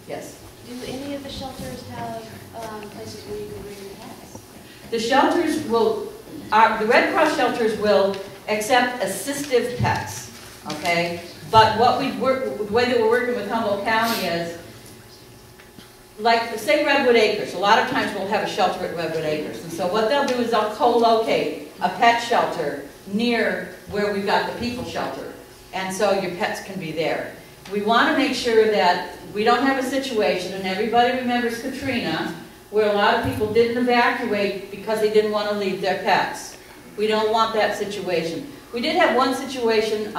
Yes. Do any of the shelters have places where you can bring your pets? The shelters will, the Red Cross shelters will accept assistive pets, okay? But what the way that we're working with Humboldt County is, like, say Redwood Acres, a lot of times we'll have a shelter at Redwood Acres. And so what they'll do is they'll co-locate a pet shelter near where we've got the people shelter. And so your pets can be there. We want to make sure that we don't have a situation, and everybody remembers Katrina, where a lot of people didn't evacuate because they didn't want to leave their pets. We don't want that situation. We did have one situation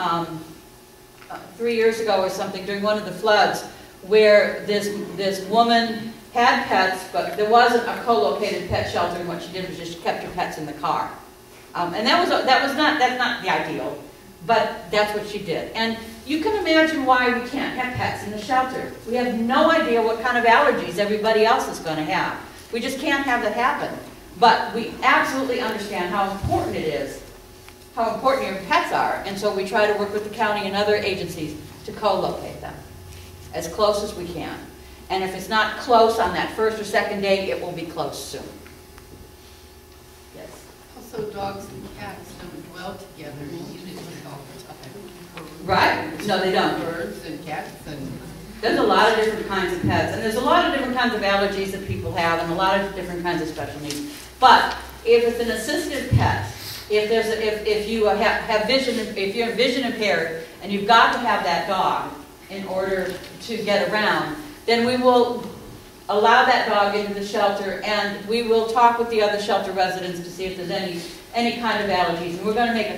3 years ago or something during one of the floods where this woman had pets, but there wasn't a co-located pet shelter, and what she did was just kept her pets in the car. And that's not the ideal, but that's what she did. And you can imagine why we can't have pets in the shelter. We have no idea what kind of allergies everybody else is going to have. We just can't have that happen. But we absolutely understand how important it is, how important your pets are, and so we try to work with the county and other agencies to co-locate them as close as we can. And if it's not close on that first or second day, it will be close soon. Yes. Also, dogs and cats don't dwell together usually all the time. Right? No, they don't. Birds and cats and... There's a lot of different kinds of pets, and there's a lot of different kinds of allergies that people have, and a lot of different kinds of special needs. But if it's an assistive pet, if you have vision, if you're vision impaired, and you've got to have that dog in order to get around, then we will allow that dog into the shelter, and we will talk with the other shelter residents to see if there's any kind of allergies, and we're going to make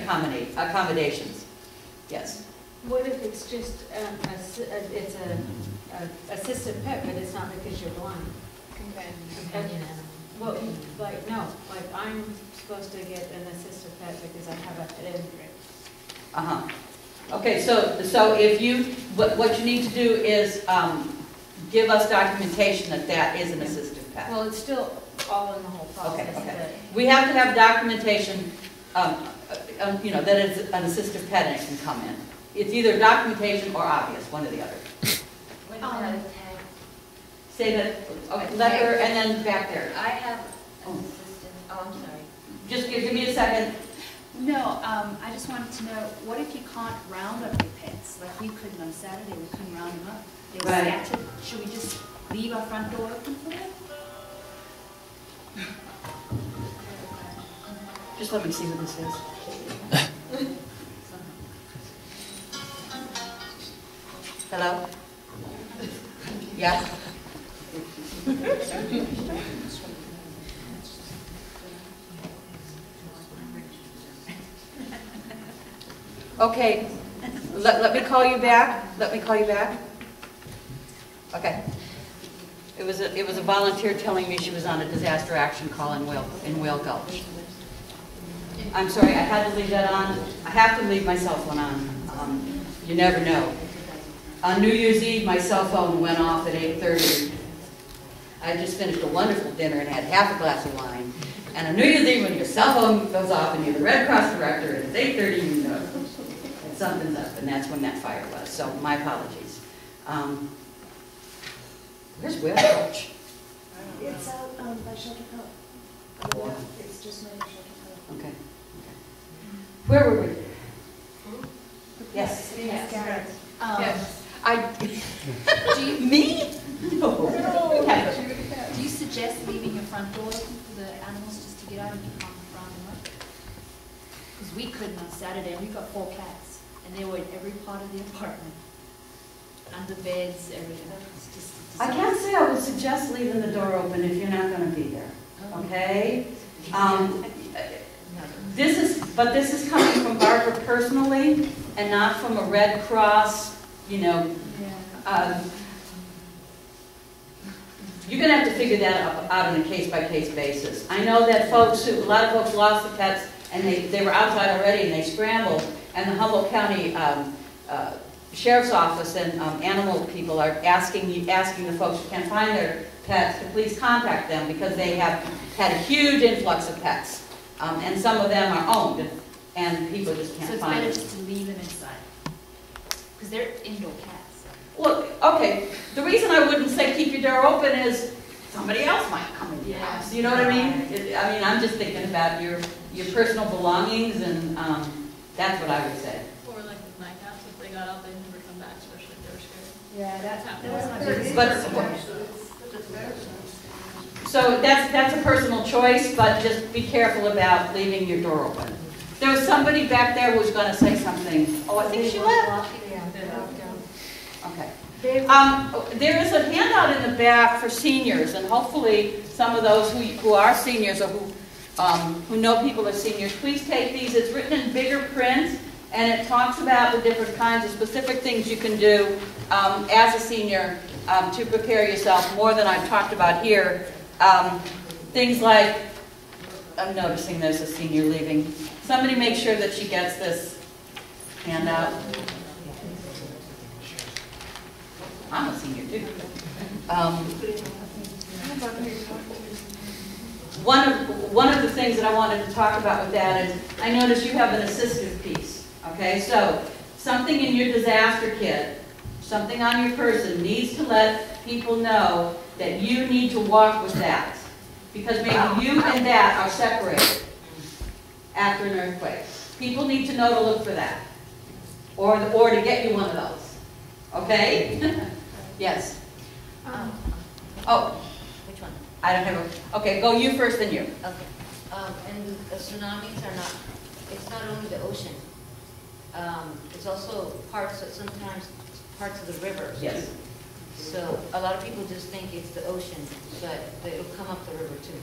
accommodations. Yes. What if it's just it's an assistive pet, but it's not because you're blind? Companion animal. Well, like no, like I'm supposed to get an assistive pet because I have a head injury. Okay, so if you what you need to do is give us documentation that that is an assistive pet. Well, it's still all in the whole process. Okay. We have to have documentation, you know, that it's an assistive pet and it can come in. It's either documentation or obvious, one or the other. Say that. Okay, letter and then back there. I have an assistant. Oh, I'm sorry. Just give me a second. No, I just wanted to know, what if you can't round up your pets? Like we couldn't on Saturday, we couldn't round them up. They were scattered. Should we just leave our front door open for them? Just let me see what this is. Hello? Yeah? Okay, let me call you back. Let me call you back. Okay. It was a volunteer telling me she was on a disaster action call in Whale Gulch. I'm sorry, I had to leave that on. I have to leave my cell phone on. You never know. On New Year's Eve, my cell phone went off at 8:30. I just finished a wonderful dinner and had half a glass of wine. And on New Year's Eve, when your cell phone goes off and you're the Red Cross director and it's 8:30, you know that something's up, and that's when that fire was. So my apologies. Where's Whale Gulch? It's out by Shelter Cove. Wow. It's just near Shelter Cove. Okay. Where were we? Yes. Yes. Yes. Do you, Me? No. Do you suggest leaving your front door open for the animals just to get out and you can't round them up? Because we couldn't on Saturday, and we got 4 cats, and they were in every part of the apartment. Under beds, everything. I can't say I would suggest leaving the door open if you're not going to be there. Okay? This is coming from Barbara personally, and not from a Red Cross, you know. You're going to have to figure that out on a case-by-case basis. I know that a lot of folks lost the pets, and they were outside already, and they scrambled, and the Humboldt County Sheriff's Office and animal people are asking the folks who can't find their pets to please contact them, because they have had a huge influx of pets, and some of them are owned, and people just can't find them. So it's better just to leave them inside, because they're indoor cats. Well, okay, the reason I wouldn't say keep your door open is somebody else might come in your house, you know what I mean? I'm just thinking about your personal belongings, and that's what I would say. Or like with my cats, if they got out, they'd never come back, especially if they were scared. Yeah, that was my biggest. So that's a personal choice, but just be careful about leaving your door open. There was somebody back there who was going to say something. Oh, I think she left. Okay. There is a handout in the back for seniors, and hopefully some of those who are seniors or who know people are seniors, please take these. It's written in bigger print, and it talks about the different kinds of specific things you can do as a senior to prepare yourself, more than I've talked about here. Things like, I'm noticing there's a senior leaving. Somebody make sure that she gets this handout. I'm a senior too. One of the things that I wanted to talk about with that is, I noticed you have an assistive piece. Okay, so something in your disaster kit, something on your person needs to let people know that you need to walk with that. Because maybe you and that are separated after an earthquake. People need to know to look for that. Or to get you one of those. Okay? Yes? Oh. Which one? I don't have a... Okay, go you first, then you. Okay. And the tsunamis are not, it's not only the ocean. It's also sometimes parts of the rivers. Yes. So a lot of people just think it's the ocean, but it'll come up the river too.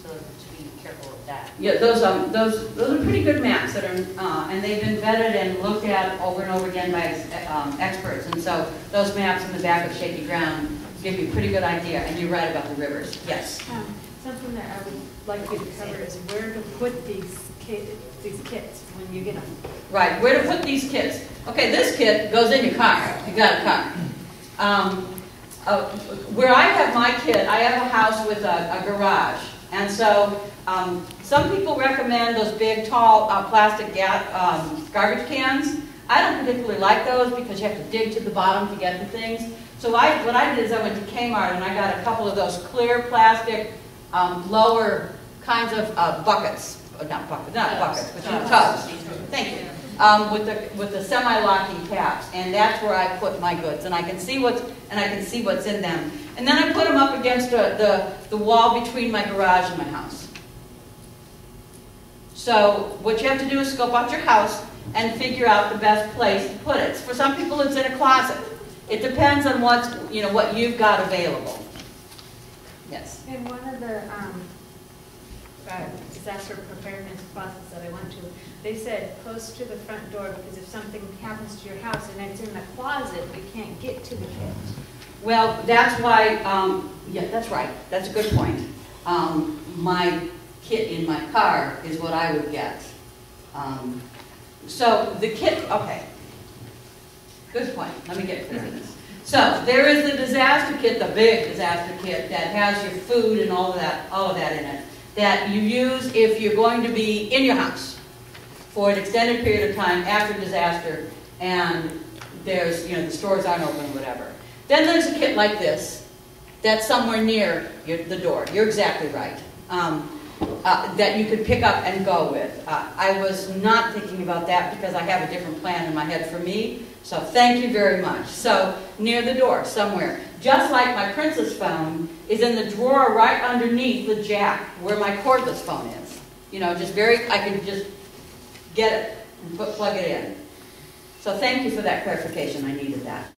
So to be careful of that. Yeah, those are pretty good maps that are, and they've been vetted and looked at over and over again by experts. And so those maps in the back of Shaky Ground give you a pretty good idea. And you're right about the rivers. Yes. Something that I would like you to cover is where to put these kits when you get them. Right, where to put these kits. Okay, this kit goes in your car. You got a car. Where I have my kit, I have a house with a garage. And so some people recommend those big, tall plastic garbage cans. I don't particularly like those because you have to dig to the bottom to get the things. So what I did is I went to Kmart and I got a couple of those clear plastic lower kinds of buckets. Not buckets, but tubs. Thank you. With the semi-locking caps, and that's where I put my goods, and I can see what's in them. And then I put them up against the wall between my garage and my house. So what you have to do is scope out your house and figure out the best place to put it. For some people, it's in a closet. It depends on what you've got available. Yes. And one of the disaster preparedness closets that I went to, they said close to the front door, because if something happens to your house and it's in the closet, you can't get to the kit. Well, that's why, yeah, that's right. That's a good point. My kit in my car is what I would get. So the kit, okay. Good point. Let me get clear on this. So there is the disaster kit, the big disaster kit that has your food and all of that in it, that you use if you're going to be in your house for an extended period of time after disaster, and there's, the stores aren't open or whatever. Then there's a kit like this that's somewhere near the door. You're exactly right. That you could pick up and go with. I was not thinking about that because I have a different plan in my head for me. So thank you very much. So near the door somewhere. Just like my princess phone is in the drawer right underneath the jack where my cordless phone is. I can just get it and plug it in. So thank you for that clarification. I needed that.